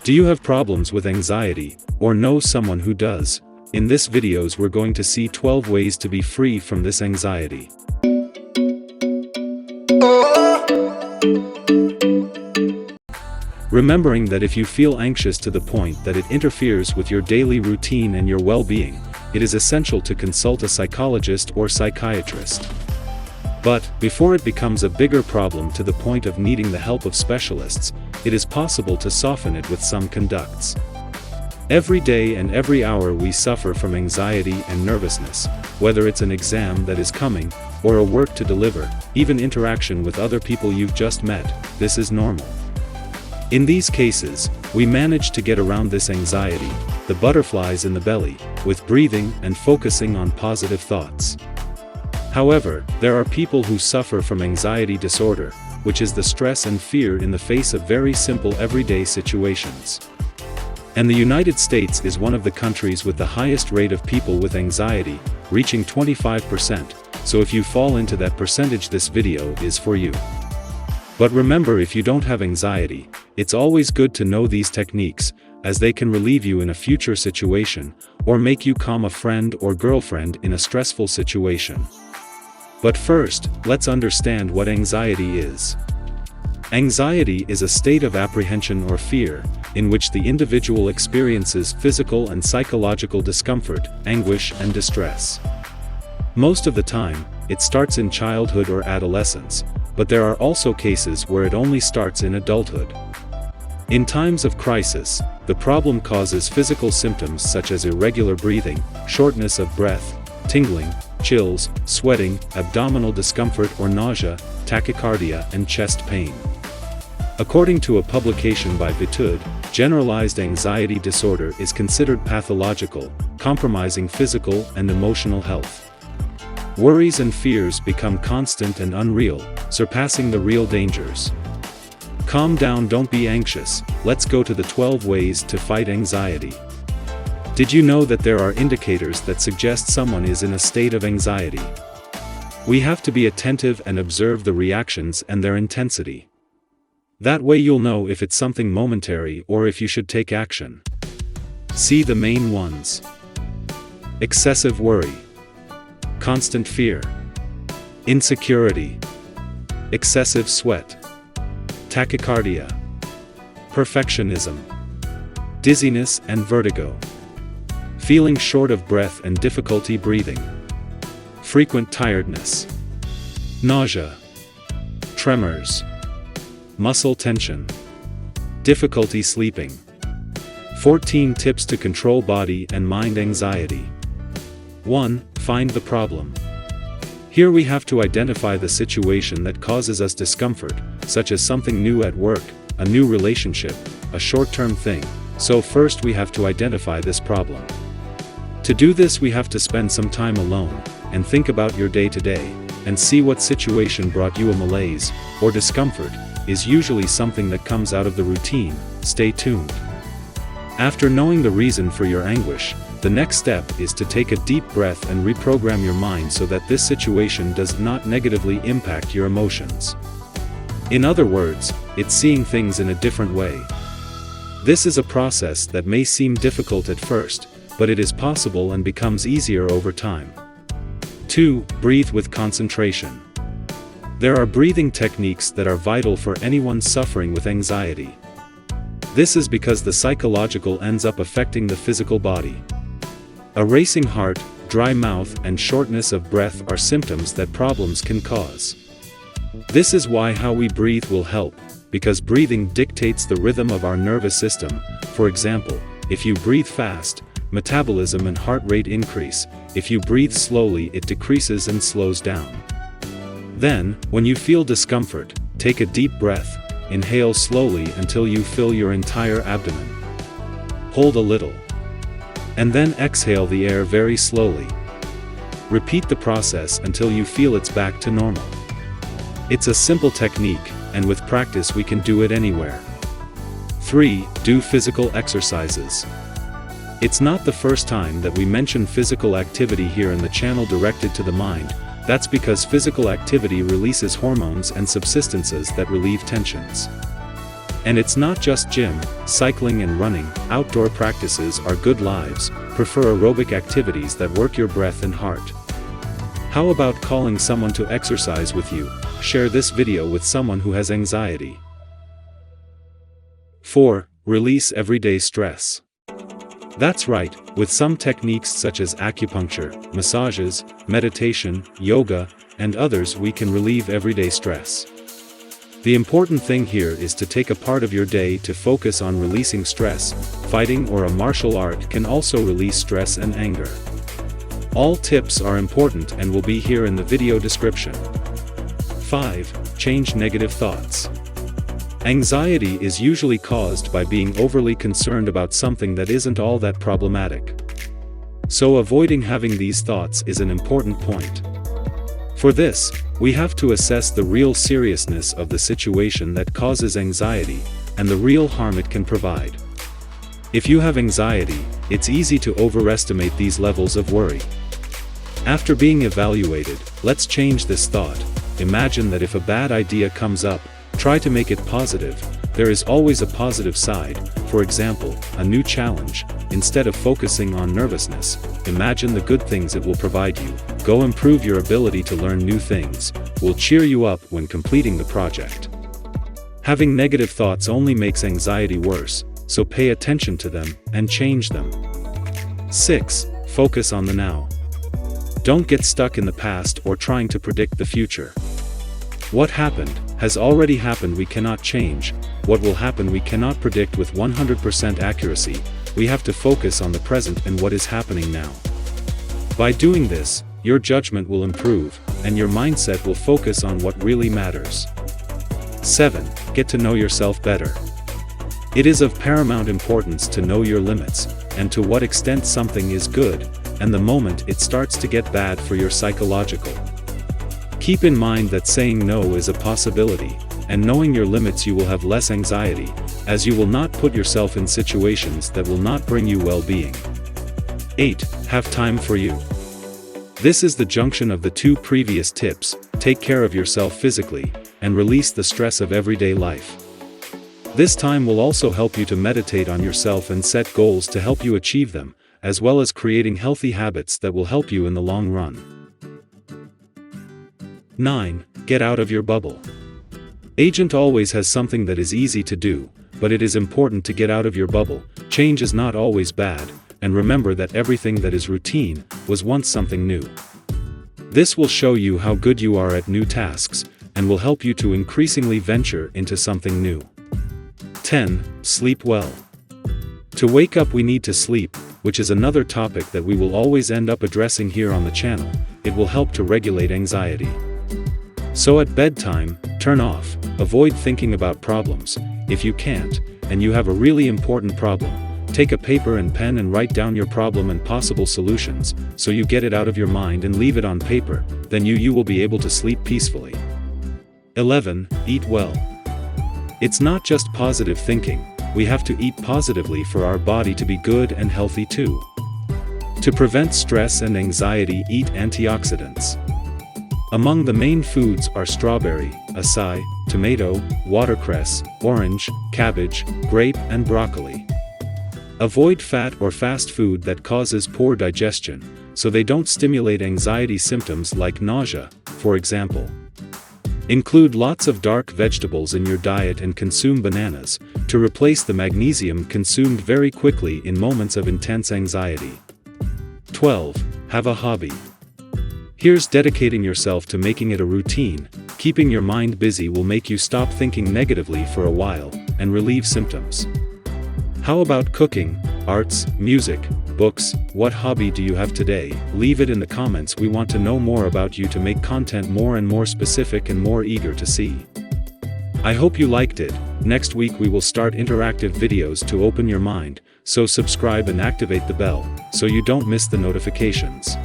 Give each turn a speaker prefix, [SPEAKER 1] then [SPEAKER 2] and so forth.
[SPEAKER 1] Do you have problems with anxiety, or know someone who does? In this videos we're going to see 12 ways to be free from this anxiety. Remembering that if you feel anxious to the point that it interferes with your daily routine and your well-being, it is essential to consult a psychologist or psychiatrist. But, before it becomes a bigger problem to the point of needing the help of specialists, it is possible to soften it with some conducts. Every day and every hour we suffer from anxiety and nervousness, whether it's an exam that is coming, or a work to deliver, even interaction with other people you've just met. This is normal. In these cases, we manage to get around this anxiety, the butterflies in the belly, with breathing and focusing on positive thoughts. However, there are people who suffer from anxiety disorder, which is the stress and fear in the face of very simple everyday situations. And the United States is one of the countries with the highest rate of people with anxiety, reaching 25%, so if you fall into that percentage, this video is for you. But remember, if you don't have anxiety, it's always good to know these techniques, as they can relieve you in a future situation, or make you calm a friend or girlfriend in a stressful situation. But first, let's understand what anxiety is. Anxiety is a state of apprehension or fear, in which the individual experiences physical and psychological discomfort, anguish, and distress. Most of the time, it starts in childhood or adolescence, but there are also cases where it only starts in adulthood. In times of crisis, the problem causes physical symptoms such as irregular breathing, shortness of breath, tingling, chills, sweating, abdominal discomfort or nausea, tachycardia, and chest pain. According to a publication by Vertigo, generalized anxiety disorder is considered pathological, compromising physical and emotional health. Worries and fears become constant and unreal, surpassing the real dangers. Calm down, don't be anxious. Let's go to the 12 ways to fight anxiety. Did you know that there are indicators that suggest someone is in a state of anxiety? We have to be attentive and observe the reactions and their intensity. That way you'll know if it's something momentary or if you should take action. See the main ones. Excessive worry. Constant fear. Insecurity. Excessive sweat. Tachycardia. Perfectionism. Dizziness and vertigo. Feeling short of breath and difficulty breathing. Frequent tiredness. Nausea. Tremors. Muscle tension. Difficulty sleeping. 14 tips to control body and mind anxiety. 1. Find the problem. Here we have to identify the situation that causes us discomfort, such as something new at work, a new relationship, a short-term thing. So first we have to identify this problem. To do this we have to spend some time alone, and think about your day-to-day, and see what situation brought you a malaise, or discomfort, is usually something that comes out of the routine. Stay tuned. After knowing the reason for your anguish, the next step is to take a deep breath and reprogram your mind so that this situation does not negatively impact your emotions. In other words, it's seeing things in a different way. This is a process that may seem difficult at first, but it is possible and becomes easier over time. 2. Breathe with concentration. There are breathing techniques that are vital for anyone suffering with anxiety. This is because the psychological ends up affecting the physical body. A racing heart, dry mouth, and shortness of breath are symptoms that problems can cause. This is why how we breathe will help, because breathing dictates the rhythm of our nervous system. For example, if you breathe fast, metabolism and heart rate increase. If you breathe slowly, it decreases and slows down. Then, when you feel discomfort, take a deep breath, inhale slowly until you fill your entire abdomen. Hold a little. And then exhale the air very slowly. Repeat the process until you feel it's back to normal. It's a simple technique, and with practice we can do it anywhere. 3. Do physical exercises. It's not the first time that we mention physical activity here in the channel directed to the mind. That's because physical activity releases hormones and substances that relieve tensions. And it's not just gym, cycling and running, outdoor practices are good lives. Prefer aerobic activities that work your breath and heart. How about calling someone to exercise with you? Share this video with someone who has anxiety. 4. Release everyday stress. That's right, with some techniques such as acupuncture, massages, meditation, yoga, and others we can relieve everyday stress. The important thing here is to take a part of your day to focus on releasing stress. Fighting or a martial art can also release stress and anger. All tips are important and will be here in the video description. 5. Change negative thoughts. Anxiety is usually caused by being overly concerned about something that isn't all that problematic. So avoiding having these thoughts is an important point. For this, we have to assess the real seriousness of the situation that causes anxiety, and the real harm it can provide. If you have anxiety, it's easy to overestimate these levels of worry. After being evaluated, let's change this thought. Imagine that if a bad idea comes up, try to make it positive. There is always a positive side. For example, a new challenge. Instead of focusing on nervousness, imagine the good things it will provide you. Go improve your ability to learn new things. Will cheer you up when completing the project. Having negative thoughts only makes anxiety worse, so pay attention to them and change them. 6. Focus on the now. Don't get stuck in the past or trying to predict the future. What happened has already happened. We cannot change. What will happen we cannot predict with 100% accuracy. We have to focus on the present and what is happening now. By doing this, your judgment will improve, and your mindset will focus on what really matters. 7. Get to know yourself better. It is of paramount importance to know your limits, and to what extent something is good, and the moment it starts to get bad for your psychological. Keep in mind that saying no is a possibility, and knowing your limits you will have less anxiety, as you will not put yourself in situations that will not bring you well-being. 8. Have time for you. This is the junction of the two previous tips. Take care of yourself physically, and release the stress of everyday life. This time will also help you to meditate on yourself and set goals to help you achieve them, as well as creating healthy habits that will help you in the long run. 9. Get out of your bubble. Agent always has something that is easy to do, but it is important to get out of your bubble. Change is not always bad, and remember that everything that is routine was once something new. This will show you how good you are at new tasks, and will help you to increasingly venture into something new. 10. Sleep well. To wake up we need to sleep, which is another topic that we will always end up addressing here on the channel. It will help to regulate anxiety. So at bedtime, turn off, avoid thinking about problems. If you can't, and you have a really important problem, take a paper and pen and write down your problem and possible solutions, so you get it out of your mind and leave it on paper, then you will be able to sleep peacefully. 11. Eat well. It's not just positive thinking, we have to eat positively for our body to be good and healthy too. To prevent stress and anxiety, eat antioxidants. Among the main foods are strawberry, acai, tomato, watercress, orange, cabbage, grape and broccoli. Avoid fat or fast food that causes poor digestion, so they don't stimulate anxiety symptoms like nausea, for example. Include lots of dark vegetables in your diet and consume bananas, to replace the magnesium consumed very quickly in moments of intense anxiety. 12. Have a hobby. Here's dedicating yourself to making it a routine. Keeping your mind busy will make you stop thinking negatively for a while, and relieve symptoms. How about cooking, arts, music, books? What hobby do you have today? Leave it in the comments. We want to know more about you to make content more and more specific and more eager to see. I hope you liked it. Next week we will start interactive videos to open your mind, so subscribe and activate the bell, so you don't miss the notifications.